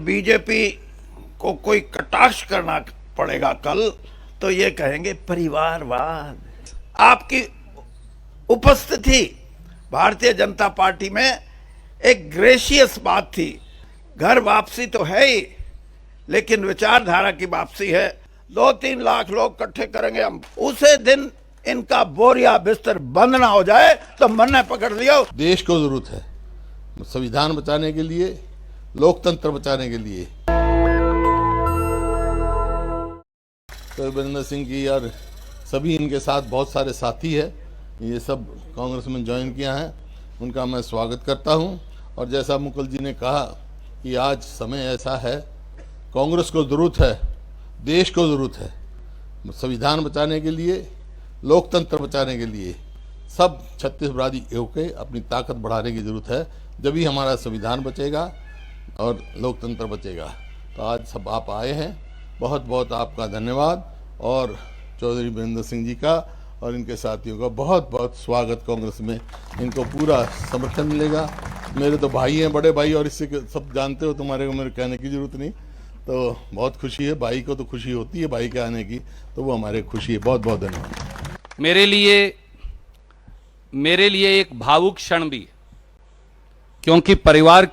BJP को कोई कटाक्ष करना पड़ेगा कल तो ये कहेंगे परिवारवाद। आपकी उपस्थिति भारतीय जनता पार्टी में एक ग्रेशियस बात थी। घर वापसी तो है ही, लेकिन विचारधारा की वापसी है। 2-3 लाख लोग इकट्ठे करेंगे हम, उसे दिन इनका बोरिया बिस्तर बंद ना हो जाए तो मन ने पकड़ लिया। देश को जरूरत है संविधान बचाने के लिए, लोकतंत्र बचाने के लिए। तो वीरेंद्र सिंह जी और सभी इनके साथ बहुत सारे साथी है, ये सब कांग्रेस में ज्वाइन किया है, उनका मैं स्वागत करता हूं। और जैसा मुकुल जी ने कहा कि आज समय ऐसा है, कांग्रेस को जरूरत है, देश को जरूरत है संविधान बचाने के लिए, लोकतंत्र बचाने के लिए। सब छत्तीसगढ़ी होकर अपनी ताकत बढ़ाने की जरूरत है, जब ही हमारा संविधान बचेगा और लोकतंत्र बचेगा। तो आज सब आप आए हैं, बहुत बहुत आपका धन्यवाद। और चौधरी वीरेंद्र सिंह जी का और इनके साथियों का बहुत बहुत स्वागत। कांग्रेस में इनको पूरा समर्थन मिलेगा। मेरे तो भाई हैं, बड़े भाई, और इससे सब जानते हो, तुम्हारे को मेरे कहने की जरूरत नहीं। तो बहुत खुशी है, भाई को तो खुशी होती है भाई के आने की, तो वो हमारे खुशी है। बहुत बहुत धन्यवाद। मेरे लिए एक भावुक क्षण भी, क्योंकि परिवार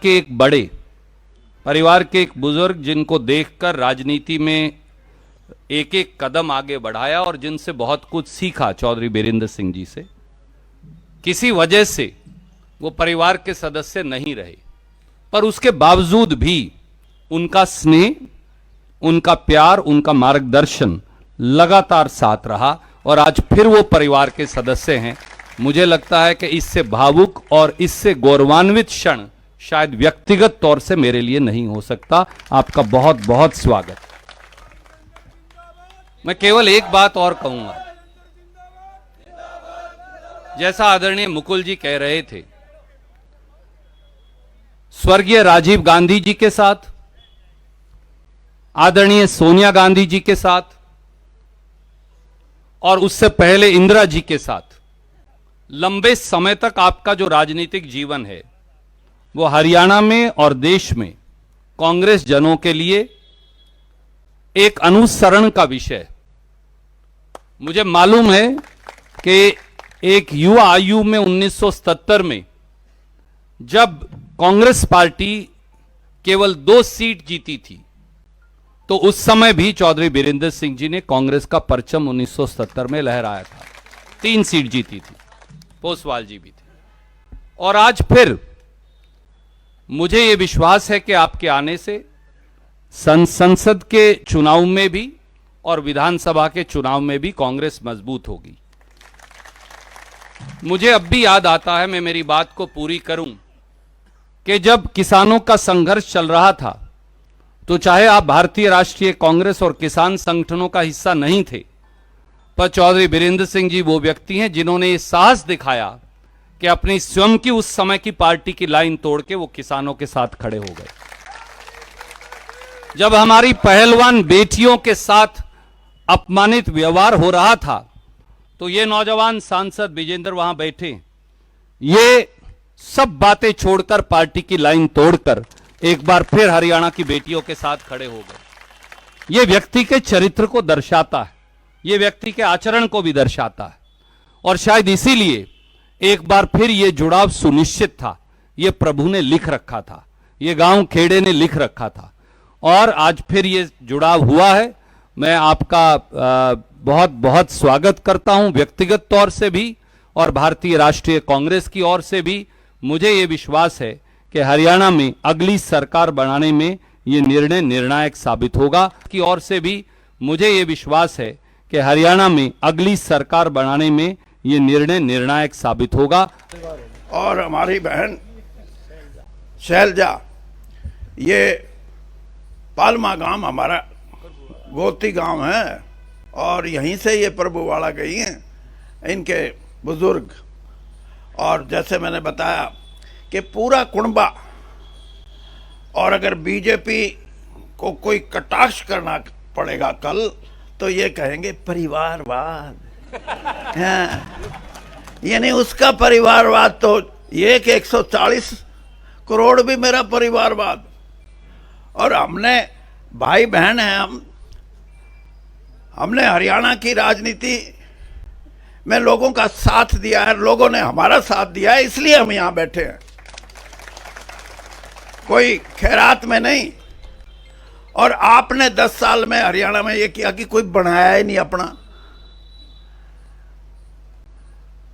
के एक बुजुर्ग जिनको देखकर राजनीति में एक एक कदम आगे बढ़ाया और जिनसे बहुत कुछ सीखा, चौधरी वीरेंद्र सिंह जी से, किसी वजह से वो परिवार के सदस्य नहीं रहे, पर उसके बावजूद भी उनका स्नेह, उनका प्यार, उनका मार्गदर्शन लगातार साथ रहा और आज फिर वो परिवार के सदस्य हैं। मुझे लगता है कि इससे भावुक और इससे गौरवान्वित क्षण शायद व्यक्तिगत तौर से मेरे लिए नहीं हो सकता। आपका बहुत बहुत स्वागत। मैं केवल एक बात और कहूंगा, जैसा आदरणीय मुकुल जी कह रहे थे, स्वर्गीय राजीव गांधी जी के साथ, आदरणीय सोनिया गांधी जी के साथ और उससे पहले इंदिरा जी के साथ लंबे समय तक आपका जो राजनीतिक जीवन है वो हरियाणा में और देश में कांग्रेस जनों के लिए एक अनुसरण का विषय। मुझे मालूम है कि एक युवा आयु में 1977 में जब कांग्रेस पार्टी केवल 2 सीट जीती थी, तो उस समय भी चौधरी वीरेंद्र सिंह जी ने कांग्रेस का परचम 1970 में लहराया था। 3 सीट जीती थी, पोसवाल जी भी थे। और आज फिर मुझे यह विश्वास है कि आपके आने से संसद के चुनाव में भी और विधानसभा के चुनाव में भी कांग्रेस मजबूत होगी। मुझे अब भी याद आता है, मैं मेरी बात को पूरी करूं, कि जब किसानों का संघर्ष चल रहा था, तो चाहे आप भारतीय राष्ट्रीय कांग्रेस और किसान संगठनों का हिस्सा नहीं थे, पर चौधरी वीरेंद्र सिंह जी वो व्यक्ति हैं जिन्होंने ये साहस दिखाया कि अपनी स्वयं की उस समय की पार्टी की लाइन तोड़ के वो किसानों के साथ खड़े हो गए। जब हमारी पहलवान बेटियों के साथ अपमानित व्यवहार हो रहा था, तो ये नौजवान सांसद विजेंद्र वहां बैठे, ये सब बातें छोड़कर पार्टी की लाइन तोड़कर एक बार फिर हरियाणा की बेटियों के साथ खड़े हो गए। ये व्यक्ति के चरित्र को दर्शाता है, ये व्यक्ति के आचरण को भी दर्शाता है, और शायद इसीलिए एक बार फिर ये जुड़ाव सुनिश्चित था। ये प्रभु ने लिख रखा था, ये गांव खेड़े ने लिख रखा था, और आज फिर ये जुड़ाव हुआ है। मैं आपका बहुत बहुत स्वागत करता हूं, व्यक्तिगत तौर से भी और भारतीय राष्ट्रीय कांग्रेस की ओर से भी। मुझे ये विश्वास है कि हरियाणा में अगली सरकार बनाने में ये निर्णय निर्णायक साबित होगा। की ओर से भी मुझे ये विश्वास है कि हरियाणा में अगली सरकार बनाने में ये निर्णय निर्णायक साबित होगा। और हमारी बहन शैलजा, ये पालमा गांव हमारा गोती गांव है और यहीं से ये प्रभुवाड़ा गई हैं, इनके बुजुर्ग। और जैसे मैंने बताया कि पूरा कुणबा, और अगर बीजेपी को कोई कटाक्ष करना पड़ेगा कल तो ये कहेंगे परिवारवाद। यानी उसका परिवारवाद तो ये कि 140 करोड़ भी मेरा परिवारवाद। और हमने भाई बहन हैं हमने हरियाणा की राजनीति में लोगों का साथ दिया है, लोगों ने हमारा साथ दिया है, इसलिए हम यहां बैठे हैं, कोई खैरात में नहीं। और आपने 10 साल में हरियाणा में ये किया कि कोई बनाया ही नहीं अपना।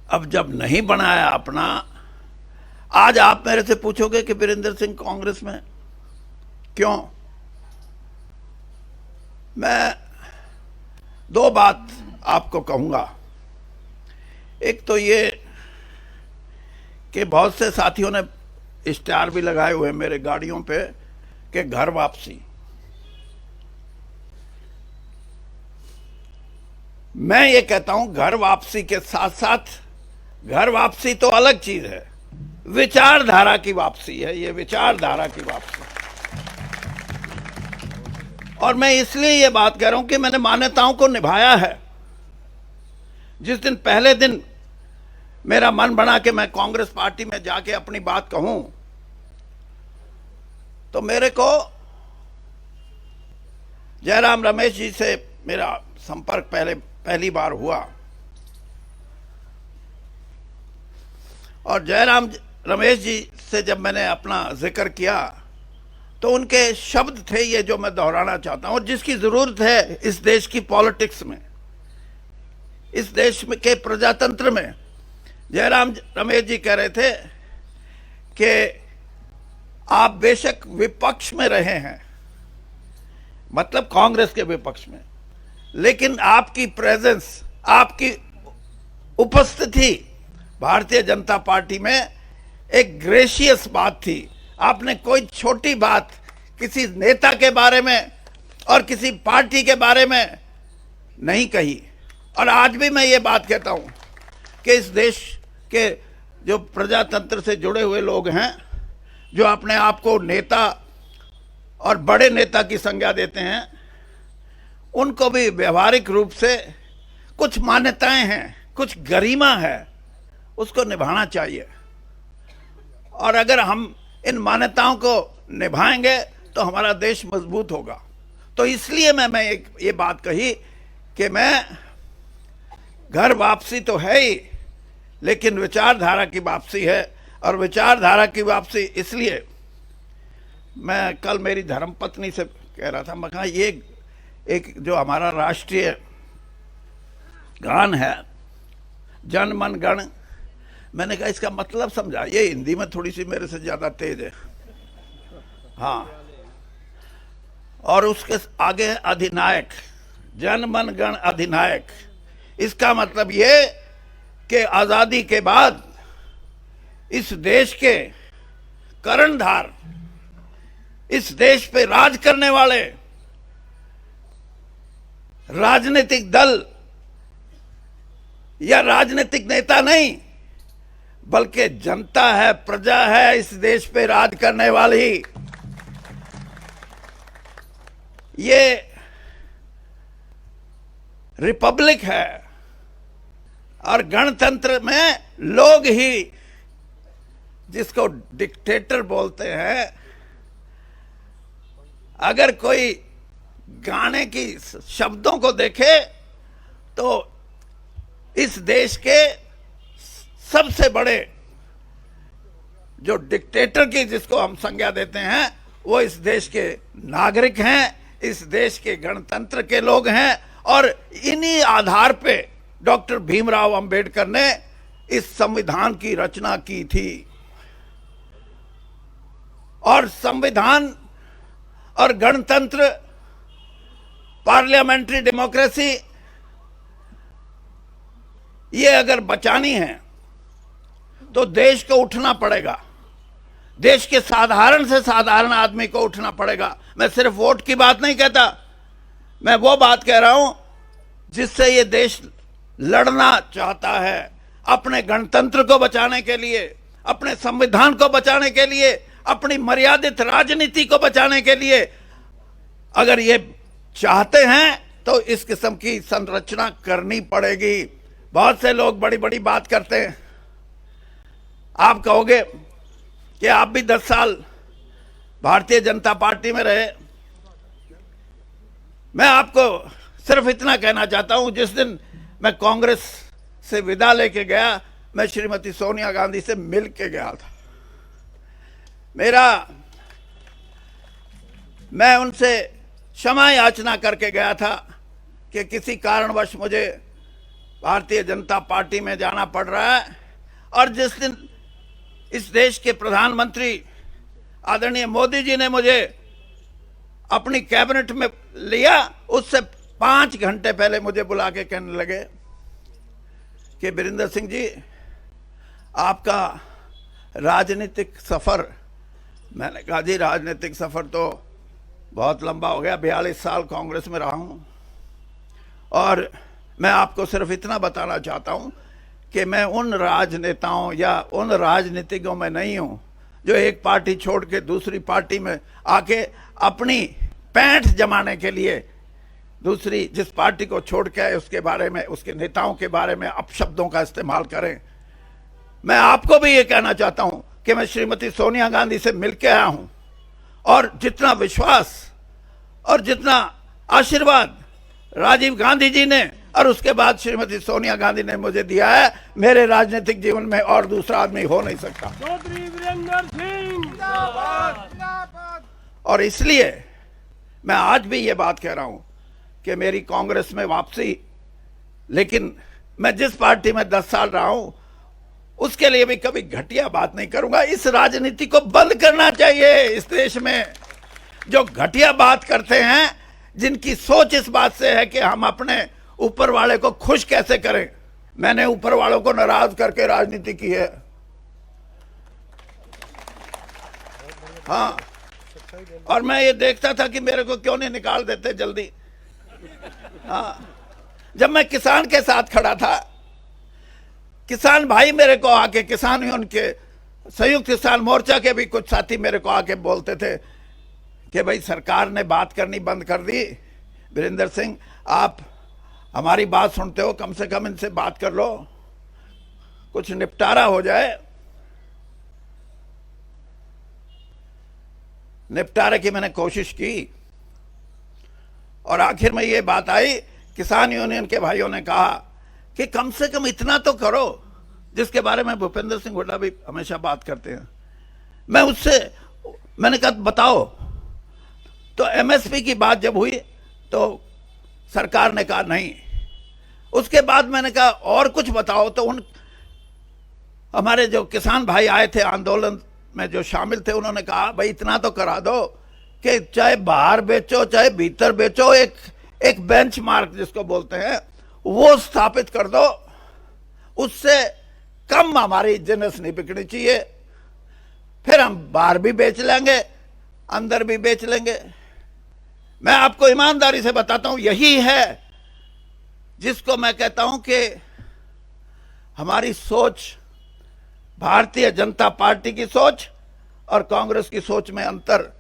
अब जब नहीं बनाया अपना, आज आप मेरे से पूछोगे कि वीरेंद्र सिंह कांग्रेस में क्यों? मैं 2 बात आपको कहूंगा। एक तो ये कि बहुत से साथियों ने स्टार भी लगाए हुए मेरे गाड़ियों पे कि घर वापसी। मैं ये कहता हूं घर वापसी के साथ साथ, घर वापसी तो अलग चीज है, विचारधारा की वापसी है, ये विचारधारा की वापसी। और मैं इसलिए ये बात कह रहा हूं कि मैंने मान्यताओं को निभाया है। जिस दिन पहले दिन मेरा मन बना कि मैं कांग्रेस पार्टी में जाके अपनी बात कहूं, तो मेरे को जयराम रमेश जी से मेरा संपर्क पहली बार हुआ। और जयराम रमेश जी से जब मैंने अपना जिक्र किया तो उनके शब्द थे ये जो मैं दोहराना चाहता हूं, और जिसकी जरूरत है इस देश की पॉलिटिक्स में, इस देश में के प्रजातंत्र में। जयराम रमेश जी कह रहे थे कि आप बेशक विपक्ष में रहे हैं, मतलब कांग्रेस के विपक्ष में, लेकिन आपकी प्रेजेंस, आपकी उपस्थिति भारतीय जनता पार्टी में एक ग्रेशियस बात थी। आपने कोई छोटी बात किसी नेता के बारे में और किसी पार्टी के बारे में नहीं कही। और आज भी मैं ये बात कहता हूं कि इस देश के जो प्रजातंत्र से जुड़े हुए लोग हैं, जो अपने आप को नेता और बड़े नेता की संज्ञा देते हैं, उनको भी व्यवहारिक रूप से कुछ मान्यताएं हैं, कुछ गरिमा है, उसको निभाना चाहिए। और अगर हम इन मान्यताओं को निभाएंगे तो हमारा देश मजबूत होगा। तो इसलिए मैं ये बात कही कि मैं घर वापसी तो है ही, लेकिन विचारधारा की वापसी है। और विचारधारा की वापसी इसलिए, मैं कल मेरी धर्मपत्नी से कह रहा था, मैं कहा ये एक जो हमारा राष्ट्रीय गान है जन मन गण, मैंने कहा इसका मतलब समझा। ये हिंदी में थोड़ी सी मेरे से ज्यादा तेज है, हाँ। और उसके आगे है अधिनायक, जन मन गण अधिनायक। इसका मतलब ये कि आजादी के बाद इस देश के कर्णधार, इस देश पे राज करने वाले राजनीतिक दल या राजनीतिक नेता नहीं, बल्कि जनता है, प्रजा है इस देश पे राज करने वाली। ये रिपब्लिक है और गणतंत्र में लोग ही, जिसको डिक्टेटर बोलते हैं, अगर कोई गाने की शब्दों को देखे तो इस देश के सबसे बड़े जो डिक्टेटर की जिसको हम संज्ञा देते हैं, वो इस देश के नागरिक हैं, इस देश के गणतंत्र के लोग हैं। और इन्हीं आधार पे डॉक्टर भीमराव अंबेडकर ने इस संविधान की रचना की थी। और संविधान और गणतंत्र, पार्लियामेंट्री डेमोक्रेसी, ये अगर बचानी है तो देश को उठना पड़ेगा, देश के साधारण से साधारण आदमी को उठना पड़ेगा। मैं सिर्फ वोट की बात नहीं कहता, मैं वो बात कह रहा हूं जिससे ये देश लड़ना चाहता है, अपने गणतंत्र को बचाने के लिए, अपने संविधान को बचाने के लिए, अपनी मर्यादित राजनीति को बचाने के लिए। अगर ये चाहते हैं तो इस किस्म की संरचना करनी पड़ेगी। बहुत से लोग बड़ी बड़ी बात करते हैं। आप कहोगे कि आप भी 10 साल भारतीय जनता पार्टी में रहे। मैं आपको सिर्फ इतना कहना चाहता हूं, जिस दिन मैं कांग्रेस से विदा लेके गया, मैं श्रीमती सोनिया गांधी से मिल के गया था। मैं उनसे क्षमा याचना करके गया था कि किसी कारणवश मुझे भारतीय जनता पार्टी में जाना पड़ रहा है। और जिस दिन इस देश के प्रधानमंत्री आदरणीय मोदी जी ने मुझे अपनी कैबिनेट में लिया, उससे 5 घंटे पहले मुझे बुला के कहने लगे कि वीरेंद्र सिंह जी, आपका राजनीतिक सफर। मैंने कहा जी, राजनीतिक सफर तो बहुत लंबा हो गया, 42 साल कांग्रेस में रहा हूं, और मैं आपको सिर्फ इतना बताना चाहता हूं कि मैं उन राजनेताओं या उन राजनीतिकों में नहीं हूं जो एक पार्टी छोड़ के दूसरी पार्टी में आके अपनी पैंठ जमाने के लिए दूसरी जिस पार्टी को छोड़ के आए उसके बारे में, उसके नेताओं के बारे में अपशब्दों का इस्तेमाल करें। मैं आपको भी ये कहना चाहता हूं कि मैं श्रीमती सोनिया गांधी से मिलकर आया हूं, और जितना विश्वास और जितना आशीर्वाद राजीव गांधी जी ने और उसके बाद श्रीमती सोनिया गांधी ने मुझे दिया है, मेरे राजनीतिक जीवन में और दूसरा आदमी हो नहीं सकता। चौधरी वीरेंद्र सिंह जिंदाबाद। और इसलिए मैं आज भी ये बात कह रहा हूं कि मेरी कांग्रेस में वापसी, लेकिन मैं जिस पार्टी में 10 साल रहा हूं उसके लिए भी कभी घटिया बात नहीं करूंगा। इस राजनीति को बंद करना चाहिए। इस देश में जो घटिया बात करते हैं, जिनकी सोच इस बात से है कि हम अपने ऊपर वाले को खुश कैसे करें, मैंने ऊपर वालों को नाराज करके राजनीति की है। हाँ, और मैं ये देखता था कि मेरे को क्यों नहीं निकाल देते जल्दी। हाँ, जब मैं किसान के साथ खड़ा था, किसान भाई मेरे को आके, किसान उनके संयुक्त किसान मोर्चा के भी कुछ साथी मेरे को आके बोलते थे कि भाई सरकार ने बात करनी बंद कर दी, वीरेंद्र सिंह आप हमारी बात सुनते हो, कम से कम इनसे बात कर लो, कुछ निपटारा हो जाए। निपटारे की मैंने कोशिश की और आखिर में ये बात आई, किसान यूनियन के भाइयों ने कहा कि कम से कम इतना तो करो, जिसके बारे में भूपेंद्र सिंह हुड्डा भी हमेशा बात करते हैं। मैंने कहा बताओ। तो एमएसपी की बात जब हुई तो सरकार ने कहा नहीं। उसके बाद मैंने कहा और कुछ बताओ, तो हमारे जो किसान भाई आए थे आंदोलन में जो शामिल थे, उन्होंने कहा भाई इतना तो करा दो कि चाहे बाहर बेचो चाहे भीतर बेचो, एक बेंचमार्क जिसको बोलते हैं वो स्थापित कर दो, उससे कम हमारी जिन्स नहीं बिकनी चाहिए, फिर हम बाहर भी बेच लेंगे अंदर भी बेच लेंगे। मैं आपको ईमानदारी से बताता हूं, यही है जिसको मैं कहता हूं कि हमारी सोच, भारतीय जनता पार्टी की सोच और कांग्रेस की सोच में अंतर।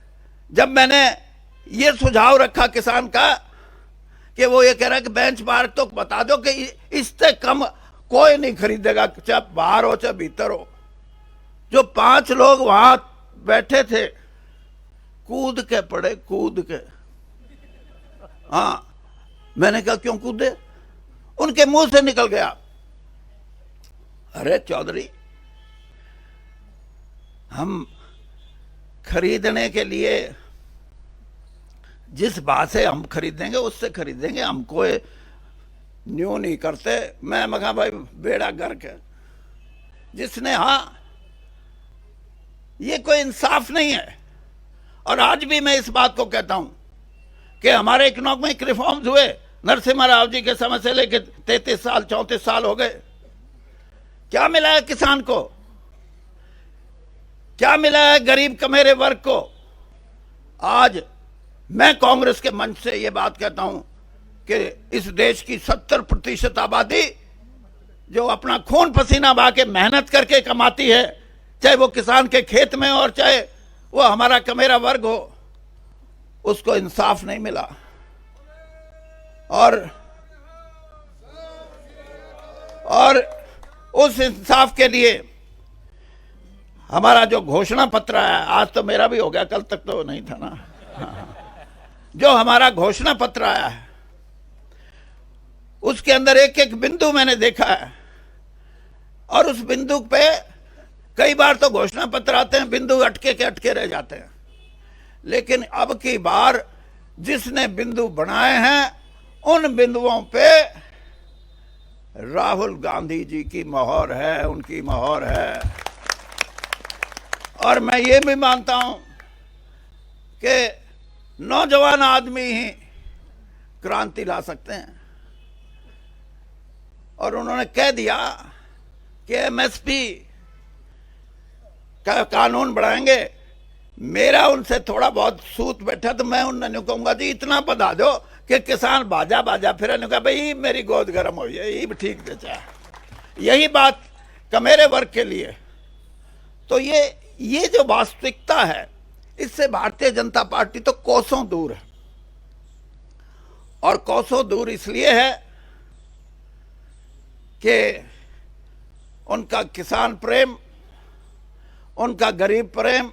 जब मैंने ये सुझाव रखा किसान का कि वो ये कह रहा है कि बेंचमार्क तो बता दो कि इससे कम कोई नहीं खरीदेगा, चाहे बाहर हो चाहे भीतर हो। जो 5 लोग वहां बैठे थे कूद के पड़े, कूद के। हाँ, मैंने कहा क्यों कूदे? उनके मुंह से निकल गया, अरे चौधरी हम खरीदने के लिए जिस बात से हम खरीदेंगे उससे खरीदेंगे, हम कोई न्यू नहीं करते। मैं मगा भाई बेड़ा गर्क है जिसने, हाँ ये कोई इंसाफ नहीं है। और आज भी मैं इस बात को कहता हूं कि हमारे इकोनॉमिक रिफॉर्म्स हुए नरसिम्हा राव जी के समय से लेकर 33 साल 34 साल हो गए। क्या मिला है किसान को? क्या मिला है गरीब कमेरे वर्ग को? आज मैं कांग्रेस के मंच से ये बात कहता हूं कि इस देश की 70% आबादी जो अपना खून पसीना बहा के मेहनत करके कमाती है, चाहे वो किसान के खेत में और चाहे वो हमारा कमेरा वर्ग हो, उसको इंसाफ नहीं मिला। और उस इंसाफ के लिए हमारा जो घोषणा पत्र है, आज तो मेरा भी हो गया, कल तक तो नहीं था ना। जो हमारा घोषणा पत्र आया है उसके अंदर एक एक बिंदु मैंने देखा है, और उस बिंदु पे कई बार तो घोषणा पत्र आते हैं, बिंदु अटके के अटके रह जाते हैं, लेकिन अब की बार जिसने बिंदु बनाए हैं उन बिंदुओं पे राहुल गांधी जी की मोहर है, उनकी मोहर है। और मैं ये भी मानता हूं कि नौजवान आदमी ही क्रांति ला सकते हैं, और उन्होंने कह दिया कि एमएसपी का कानून बढ़ाएंगे। मेरा उनसे थोड़ा बहुत सूत बैठा तो मैं उन्होंने कहूंगा जी इतना बता दो कि किसान बाजा बाजा फिर कहा भाई मेरी गोद गर्म हो जाए, ये भी ठीक दे चाहे। यही बात कमेरे वर्ग के लिए। तो ये जो वास्तविकता है, इससे भारतीय जनता पार्टी तो कोसों दूर है, और कोसों दूर इसलिए है कि उनका किसान प्रेम, उनका गरीब प्रेम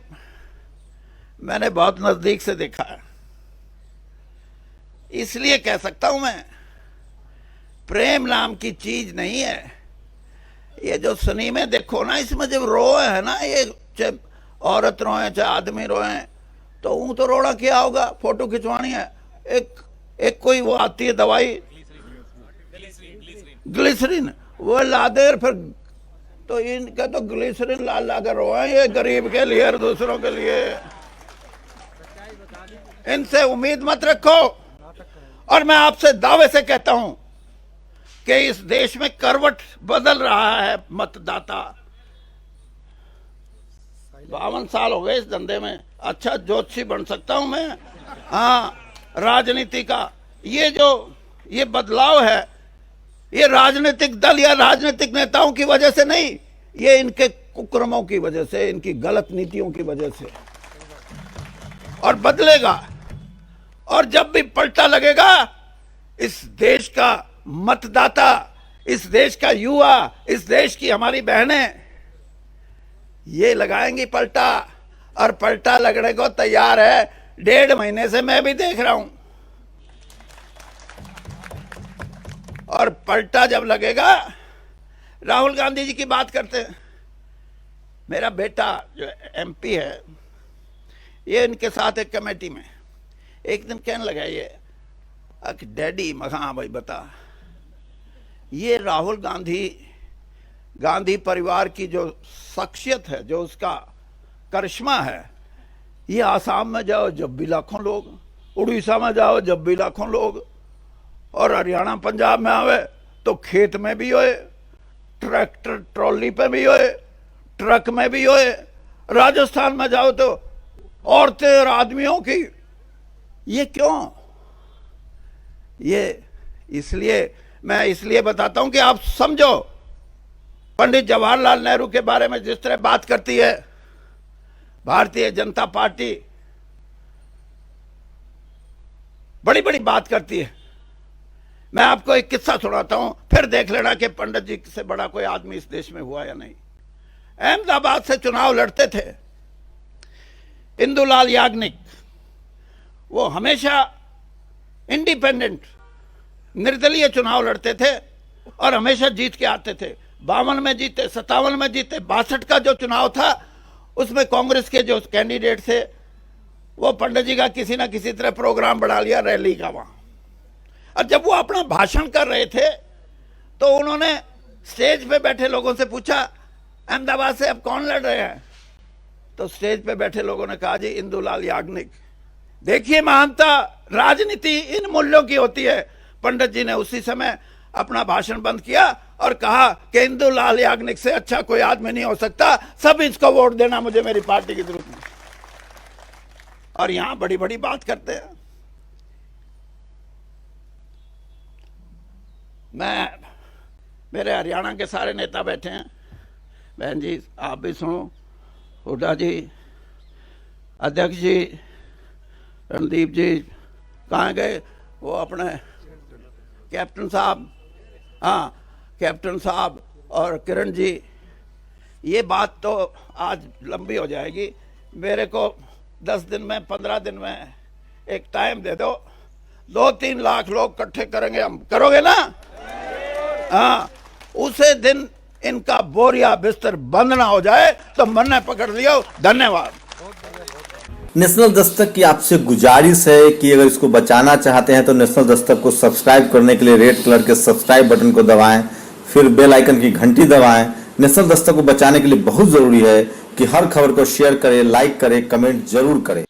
मैंने बहुत नजदीक से देखा है। इसलिए कह सकता हूं मैं, प्रेम नाम की चीज नहीं है। ये जो सिनेमे देखो ना, इसमें जब रोए है ना, ये चाहे औरत रोए चाहे आदमी रोए, तो ऊं तो रोना क्या होगा, फोटो खिंचवानी है, एक कोई वो आती है दवाई ग्लिसरीन, वो ला दे, फिर तो इनका तो ग्लिसरीन ला ला कर रोए, ये गरीब के लिए और दूसरों के लिए। इनसे उम्मीद मत रखो। और मैं आपसे दावे से कहता हूं कि इस देश में करवट बदल रहा है मतदाता। 52 साल हो गए इस धंधे में, अच्छा ज्योतिषी बन सकता हूं मैं। हाँ, राजनीति का ये बदलाव है, ये राजनीतिक दल या राजनीतिक नेताओं की वजह से नहीं, ये इनके कुकर्मों की वजह से, इनकी गलत नीतियों की वजह से। और बदलेगा, और जब भी पलटा लगेगा, इस देश का मतदाता, इस देश का युवा, इस देश की हमारी बहनें ये लगाएंगी पलटा, और पलटा लगने को तैयार है। 1.5 महीने से मैं भी देख रहा हूं, और पलटा जब लगेगा, राहुल गांधी जी की बात करते हैं। मेरा बेटा जो एमपी है, ये इनके साथ एक कमेटी में एक दिन कहने लगा, ये डैडी, हाँ भाई बता, ये राहुल गांधी परिवार की जो शख्सियत है, जो उसका करिश्मा है, ये आसाम में जाओ जब भी लाखों लोग, उड़ीसा में जाओ जब भी लाखों लोग, और हरियाणा पंजाब में आवे तो खेत में भी होए, ट्रैक्टर ट्रॉली पे भी होए, ट्रक में भी होए, राजस्थान में जाओ तो औरतें और आदमियों की। ये क्यों? ये मैं इसलिए बताता हूं कि आप समझो, पंडित जवाहरलाल नेहरू के बारे में जिस तरह बात करती है भारतीय जनता पार्टी, बड़ी बड़ी बात करती है। मैं आपको एक किस्सा सुनाता हूं, फिर देख लेना कि पंडित जी से बड़ा कोई आदमी इस देश में हुआ या नहीं। अहमदाबाद से चुनाव लड़ते थे इंदुलाल याग्निक। वो हमेशा इंडिपेंडेंट, निर्दलीय चुनाव लड़ते थे और हमेशा जीत के आते थे। 52 में जीते, 57 में जीते, 62 का जो चुनाव था उसमें कांग्रेस के जो कैंडिडेट थे, वो पंडित जी का किसी ना किसी तरह प्रोग्राम बढ़ा लिया रैली का वहां। और जब वो अपना भाषण कर रहे थे तो उन्होंने स्टेज पे बैठे लोगों से पूछा, अहमदाबाद से अब कौन लड़ रहे हैं? तो स्टेज पे बैठे लोगों ने कहा, जी इंदुलाल याग्निक। देखिए महानता, राजनीति इन मूल्यों की होती है। पंडित जी ने उसी समय अपना भाषण बंद किया और कहा कि इंदुलाल याग्निक से अच्छा कोई आदमी नहीं हो सकता, सब इसको वोट देना, मुझे मेरी पार्टी की जरूरत नहीं। और यहां बड़ी बड़ी बात करते हैं। मेरे हरियाणा के सारे नेता बैठे हैं, बहन जी आप भी सुनो, हुड्डा जी, अध्यक्ष जी, रणदीप जी, कहाँ गए वो अपने कैप्टन साहब, हाँ कैप्टन साहब और किरण जी, ये बात तो आज लंबी हो जाएगी। मेरे को 10 दिन में 15 दिन में एक टाइम दे दो, 2-3 लाख लोग इकट्ठे करेंगे हम। करोगे ना? हाँ, उसे दिन इनका बोरिया बिस्तर बंद ना हो जाए तो मन्ने पकड़ लियो। धन्यवाद। नेशनल दस्तक की आपसे गुजारिश है कि अगर इसको बचाना चाहते हैं तो नेशनल दस्तक को सब्सक्राइब करने के लिए रेड कलर के सब्सक्राइब बटन को दबाएं, फिर बेल आइकन की घंटी दबाएं। नेशनल दस्तक को बचाने के लिए बहुत जरूरी है कि हर खबर को शेयर करें, लाइक करें, कमेंट जरूर करें।